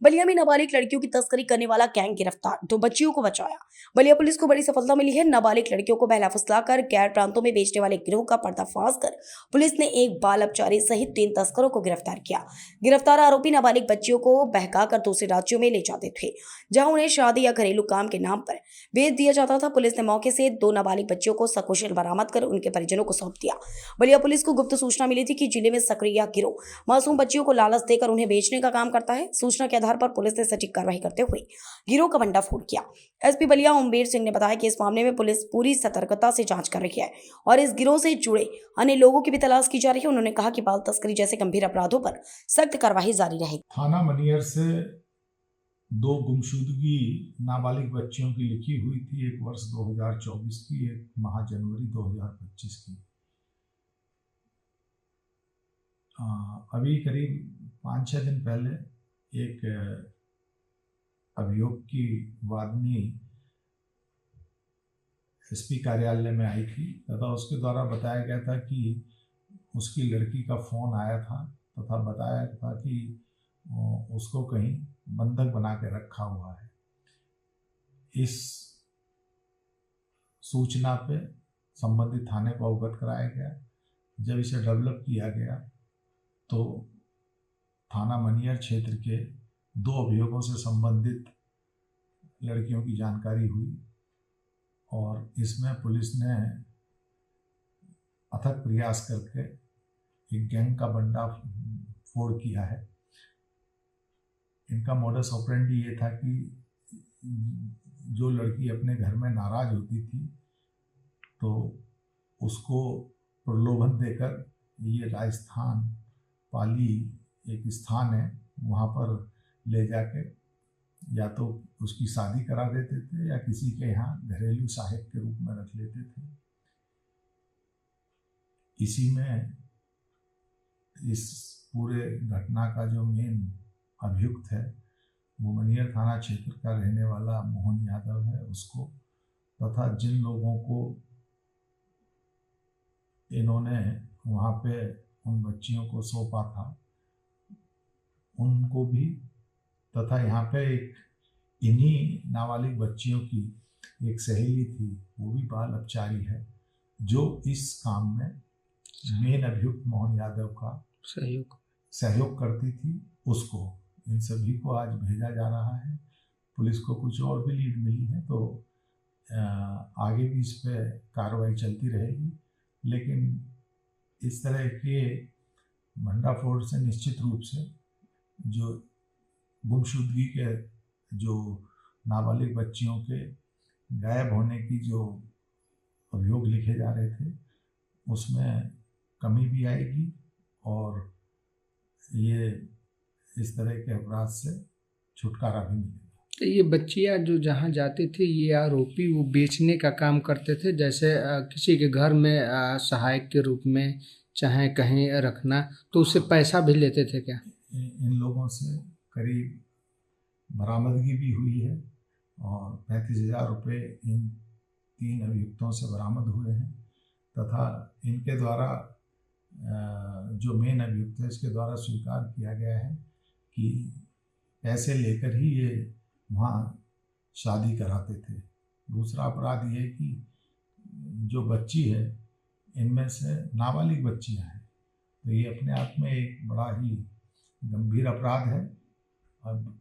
बलिया में नाबालिग लड़कियों की तस्करी करने वाला गैंग गिरफ्तार, 2 बच्चियों को बचाया। बलिया पुलिस को बड़ी सफलता मिली है। नाबालिग लड़कियों को बहला फुसलाकर गैर प्रांतों में बेचने वाले गिरोह का पर्दाफाश कर पुलिस ने एक बाल अपचारी सहित 3 तस्करों को गिरफ्तार किया। गिरफ्तार आरोपी नाबालिग बच्चियों को बहकाकर दूसरे राज्यों में ले जाते थे, जहां उन्हें शादी या घरेलू काम के नाम पर बेच दिया जाता था। पुलिस ने मौके से 2 नाबालिग बच्चियों को सकुशल बरामद कर उनके परिजनों को सौंप दिया। बलिया पुलिस को गुप्त सूचना मिली थी कि जिले में सक्रिय गिरोह मासूम बच्चियों को लालच देकर उन्हें बेचने का काम करता है। सूचना के आधार पर पुलिस ने सटीक कार्रवाई करते हुए गिरोह का भंडाफोड़ किया। एसपी बलिया ओमवीर सिंह ने बताया कि इस मामले में पुलिस पूरी सतर्कता से जांच कर रही है और इस गिरोह से जुड़े अन्य लोगों की भी तलाश की जा रही है। उन्होंने कहा कि बाल तस्करी जैसे गंभीर अपराधों पर सख्त कार्रवाई जारी रहेगी। थाना मनियर से 2 गुमशुदगी नाबालिग बच्चियों की लिखी हुई थी, एक वर्ष 2024 की, एक माह जनवरी 2025 की। अभी करीब 5-6 दिन पहले एक अभियोग की वादनी एसपी कार्यालय में आई थी तथा उसके द्वारा बताया गया था कि उसकी लड़की का फ़ोन आया था तथा बताया था कि उसको कहीं बंधक बना के रखा हुआ है। इस सूचना पे संबंधित थाने को अवगत कराया गया। जब इसे डेवलप किया गया तो थाना मनियर क्षेत्र के 2 अभियोगों से संबंधित लड़कियों की जानकारी हुई और इसमें पुलिस ने अथक प्रयास करके एक गैंग का भंडाफोड़ किया है। इनका मोडस ऑपरेंडी ये था कि जो लड़की अपने घर में नाराज होती थी तो उसको प्रलोभन देकर ये राजस्थान पाली एक स्थान है, वहाँ पर ले जाके या तो उसकी शादी करा देते थे या किसी के यहाँ घरेलू सहायक के रूप में रख लेते थे। इसी में इस पूरे घटना का जो मेन अभियुक्त है वो मनियर थाना क्षेत्र का रहने वाला मोहन यादव है, उसको तथा जिन लोगों को इन्होंने वहाँ पे उन बच्चियों को सौंपा था उनको भी, तथा यहाँ पे एक इन्हीं नाबालिग बच्चियों की एक सहेली थी, वो भी बाल अपचारी है, जो इस काम में मेन अभियुक्त मोहन यादव का सहयोग करती थी। उसको इन सभी को आज भेजा जा रहा है। पुलिस को कुछ और भी लीड मिली है तो आगे भी इस पे कार्रवाई चलती रहेगी, लेकिन इस तरह के भंडाफोड़ से निश्चित रूप से जो गुमशुदगी के जो नाबालिग बच्चियों के गायब होने की जो अभियोग लिखे जा रहे थे उसमें कमी भी आएगी और ये इस तरह के अपराध से छुटकारा भी मिलेगा। तो ये बच्चियाँ जो जहाँ जाती थी, ये आरोपी वो बेचने का काम करते थे, जैसे किसी के घर में सहायक के रूप में चाहे कहीं रखना, तो उससे पैसा भी लेते थे क्या? इन लोगों से करीब बरामदगी भी हुई है और 35,000 रुपये इन 3 अभियुक्तों से बरामद हुए हैं तथा इनके द्वारा जो मेन अभियुक्त है इसके द्वारा स्वीकार किया गया है कि पैसे लेकर ही ये वहाँ शादी कराते थे। दूसरा अपराध ये कि जो बच्ची है इनमें से नाबालिग बच्चियाँ हैं, तो ये अपने आप में एक बड़ा ही गंभीर अपराध है। अब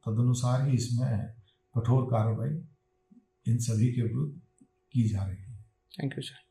तदनुसार ही इसमें कठोर कार्रवाई इन सभी के विरुद्ध की जा रही है। Thank you sir.